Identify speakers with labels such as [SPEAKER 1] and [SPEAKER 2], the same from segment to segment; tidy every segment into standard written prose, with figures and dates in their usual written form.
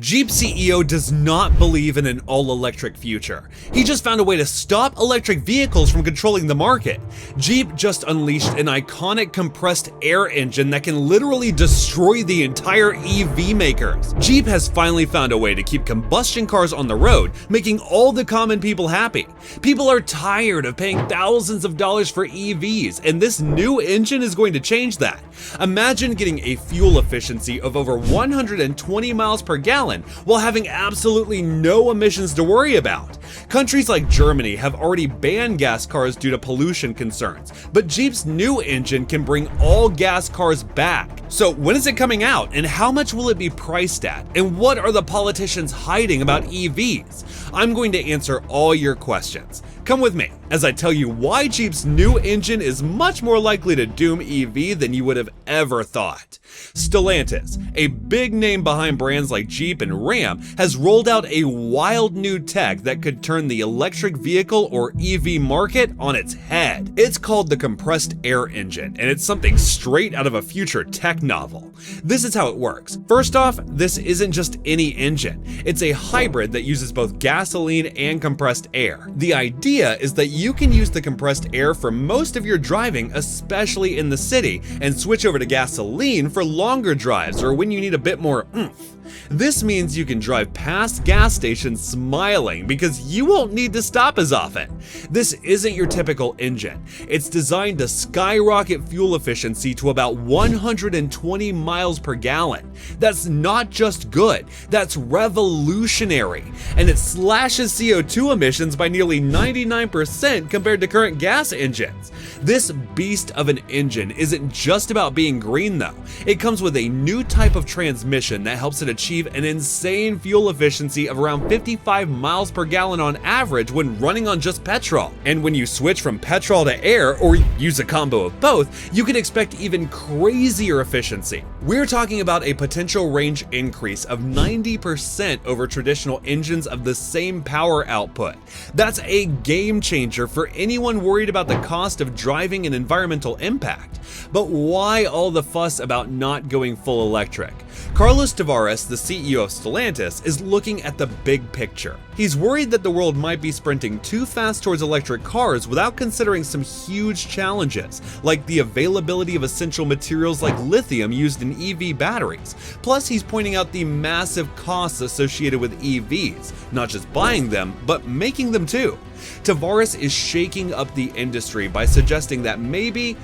[SPEAKER 1] Jeep CEO does not believe in an all-electric future. He just found a way to stop electric vehicles from controlling the market. Jeep just unleashed an iconic compressed air engine that can literally destroy the entire EV makers. Jeep has finally found a way to keep combustion cars on the road, making all the common people happy. People are tired of paying thousands of dollars for EVs, and this new engine is going to change that. Imagine getting a fuel efficiency of over 120 miles per gallon while having absolutely no emissions to worry about. Countries like Germany have already banned gas cars due to pollution concerns, but Jeep's new engine can bring all gas cars back. So when is it coming out, and how much will it be priced at, and what are the politicians hiding about EVs? I'm going to answer all your questions. Come with me as I tell you why Jeep's new engine is much more likely to doom EV than you would have ever thought. Stellantis, a big name behind brands like Jeep and Ram, has rolled out a wild new tech that could turn the electric vehicle or EV market on its head. It's called the compressed air engine, and it's something straight out of a future tech novel. This is how it works. First off, this isn't just any engine. It's a hybrid that uses both gasoline and compressed air. The idea is that you can use the compressed air for most of your driving, especially in the city, and switch over to gasoline for longer drives or when you need a bit more oomph. This means you can drive past gas stations smiling because you won't need to stop as often. This isn't your typical engine. It's designed to skyrocket fuel efficiency to about 120 miles per gallon. That's not just good, that's revolutionary. And it slashes CO2 emissions by nearly 99% compared to current gas engines. This beast of an engine isn't just about being green though. It comes with a new type of transmission that helps it achieve an insane fuel efficiency of around 55 miles per gallon on average when running on just petrol. And when you switch from petrol to air, or use a combo of both, you can expect even crazier efficiency. We're talking about a potential range increase of 90% over traditional engines of the same power output. That's a game changer for anyone worried about the cost of driving and environmental impact. But why all the fuss about not going full electric? Carlos Tavares, the CEO of Stellantis, is looking at the big picture. He's worried that the world might be sprinting too fast towards electric cars without considering some huge challenges, like the availability of essential materials like lithium used in EV batteries. Plus, he's pointing out the massive costs associated with EVs, not just buying them, but making them too. Tavares is shaking up the industry by suggesting that maybe,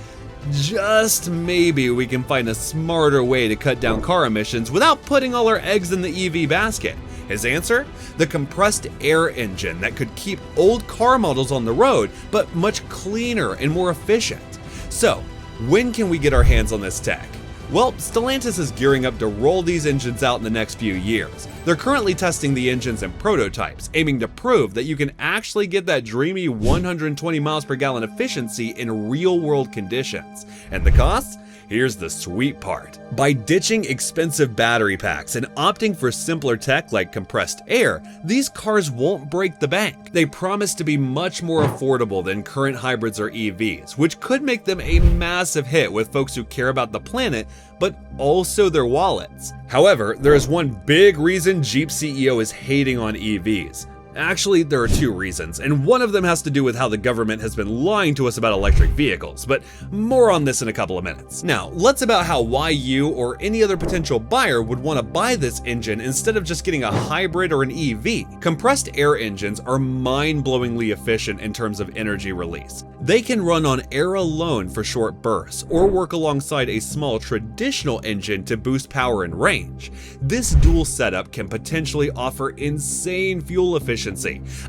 [SPEAKER 1] just maybe, we can find a smarter way to cut down car emissions without putting all our eggs in the EV basket. His answer? The compressed air engine that could keep old car models on the road, but much cleaner and more efficient. So, when can we get our hands on this tech? Well, Stellantis is gearing up to roll these engines out in the next few years. They're currently testing the engines in prototypes, aiming to prove that you can actually get that dreamy 120 miles per gallon efficiency in real-world conditions. And the cost? Here's the sweet part. By ditching expensive battery packs and opting for simpler tech like compressed air, these cars won't break the bank. They promise to be much more affordable than current hybrids or EVs, which could make them a massive hit with folks who care about the planet, but also their wallets. However, there is one big reason Jeep CEO is hating on EVs. Actually, there are two reasons, and one of them has to do with how the government has been lying to us about electric vehicles, but more on this in a couple of minutes. Now, let's about why you or any other potential buyer would want to buy this engine instead of just getting a hybrid or an EV. Compressed air engines are mind-blowingly efficient in terms of energy release. They can run on air alone for short bursts, or work alongside a small traditional engine to boost power and range. This dual setup can potentially offer insane fuel efficiency.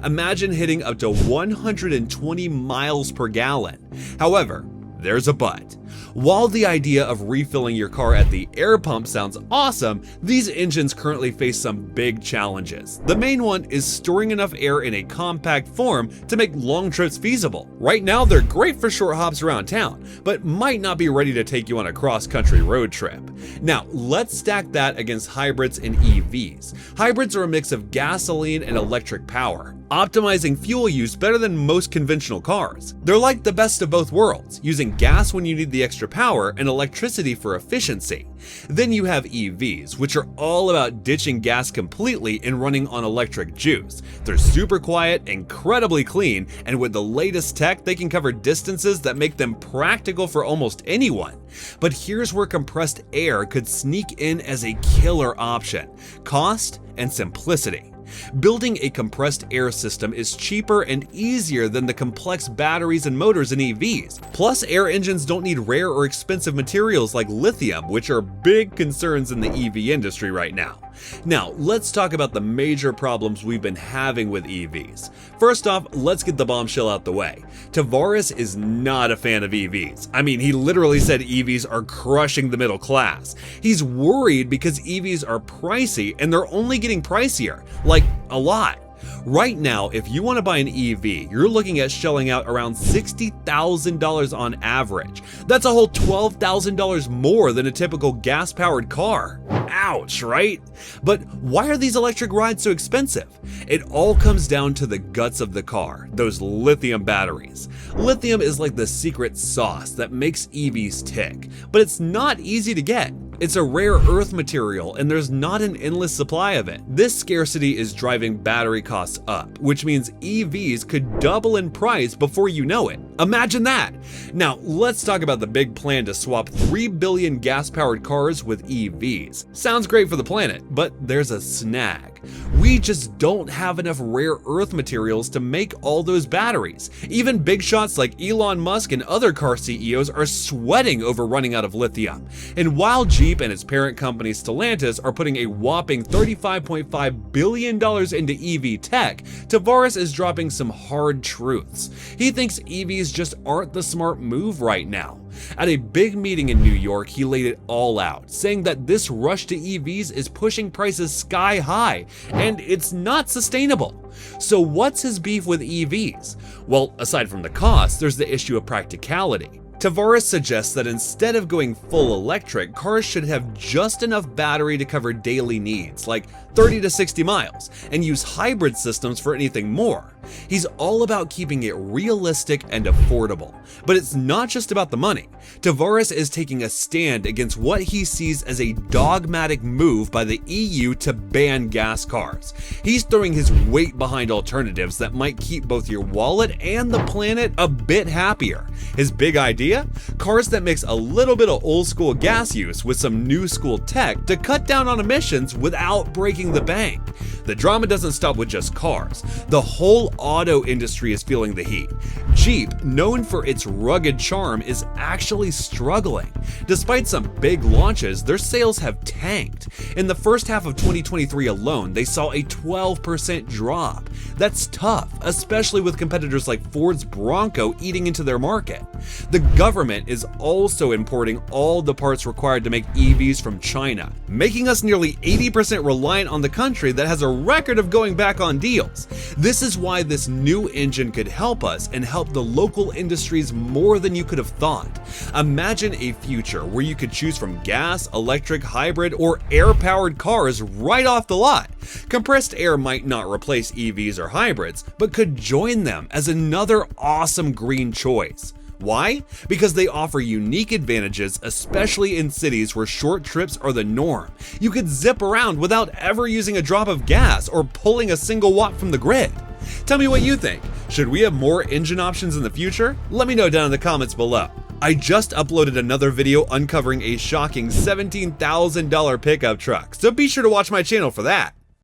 [SPEAKER 1] Imagine hitting up to 120 miles per gallon. However, there's a but. While the idea of refilling your car at the air pump sounds awesome, these engines currently face some big challenges. The main one is storing enough air in a compact form to make long trips feasible. Right now, they're great for short hops around town, but might not be ready to take you on a cross-country road trip. Now, let's stack that against hybrids and EVs. Hybrids are a mix of gasoline and electric power. optimizing fuel use better than most conventional cars. They're like the best of both worlds, using gas when you need the extra power and electricity for efficiency. Then you have EVs, which are all about ditching gas completely and running on electric juice. They're super quiet, incredibly clean, and with the latest tech, they can cover distances that make them practical for almost anyone. But here's where compressed air could sneak in as a killer option: cost and simplicity. Building a compressed air system is cheaper and easier than the complex batteries and motors in EVs. Plus, air engines don't need rare or expensive materials like lithium, which are big concerns in the EV industry right now. Now, let's talk about the major problems we've been having with EVs. First off, let's get the bombshell out the way. Tavares is not a fan of EVs. I mean, he literally said EVs are crushing the middle class. He's worried because EVs are pricey and they're only getting pricier, like a lot. Right now, if you want to buy an EV, you're looking at shelling out around $60,000 on average. That's a whole $12,000 more than a typical gas-powered car. Ouch, right? But why are these electric rides so expensive? It all comes down to the guts of the car, those lithium batteries. Lithium is like the secret sauce that makes EVs tick, but it's not easy to get. It's a rare earth material and there's not an endless supply of it. This scarcity is driving battery costs up, which means EVs could double in price before you know it. Imagine that! Now, let's talk about the big plan to swap 3 billion gas-powered cars with EVs. Sounds great for the planet, but there's a snag. We just don't have enough rare earth materials to make all those batteries. Even big shots like Elon Musk and other car CEOs are sweating over running out of lithium. And while Jeep and its parent company Stellantis are putting a whopping $35.5 billion into EV tech, Tavares is dropping some hard truths. He thinks EVs just aren't the smart move right now. At a big meeting in New York, he laid it all out, saying that this rush to EVs is pushing prices sky high, and it's not sustainable. So what's his beef with EVs? Well, aside from the cost, there's the issue of practicality. Tavares suggests that instead of going full electric, cars should have just enough battery to cover daily needs, like 30 to 60 miles, and use hybrid systems for anything more. He's all about keeping it realistic and affordable. But it's not just about the money. Tavares is taking a stand against what he sees as a dogmatic move by the EU to ban gas cars. He's throwing his weight behind alternatives that might keep both your wallet and the planet a bit happier. His big idea? Cars that mix a little bit of old school gas use with some new school tech to cut down on emissions without breaking the bank. The drama doesn't stop with just cars. The whole auto industry is feeling the heat. Jeep, known for its rugged charm, is actually struggling. Despite some big launches, their sales have tanked. In the first half of 2023 alone, they saw a 12% drop. That's tough, especially with competitors like Ford's Bronco eating into their market. The government is also importing all the parts required to make EVs from China, making us nearly 80% reliant on the country that has a record of going back on deals. This is why this new engine could help us and help the local industries more than you could have thought. Imagine a future where you could choose from gas, electric, hybrid, or air-powered cars right off the lot. Compressed air might not replace EVs or hybrids, but could join them as another awesome green choice. Why? Because they offer unique advantages, especially in cities where short trips are the norm. You could zip around without ever using a drop of gas or pulling a single watt from the grid. Tell me what you think. Should we have more engine options in the future? Let me know down in the comments below. I just uploaded another video uncovering a shocking $17,000 pickup truck, so be sure to watch my channel for that.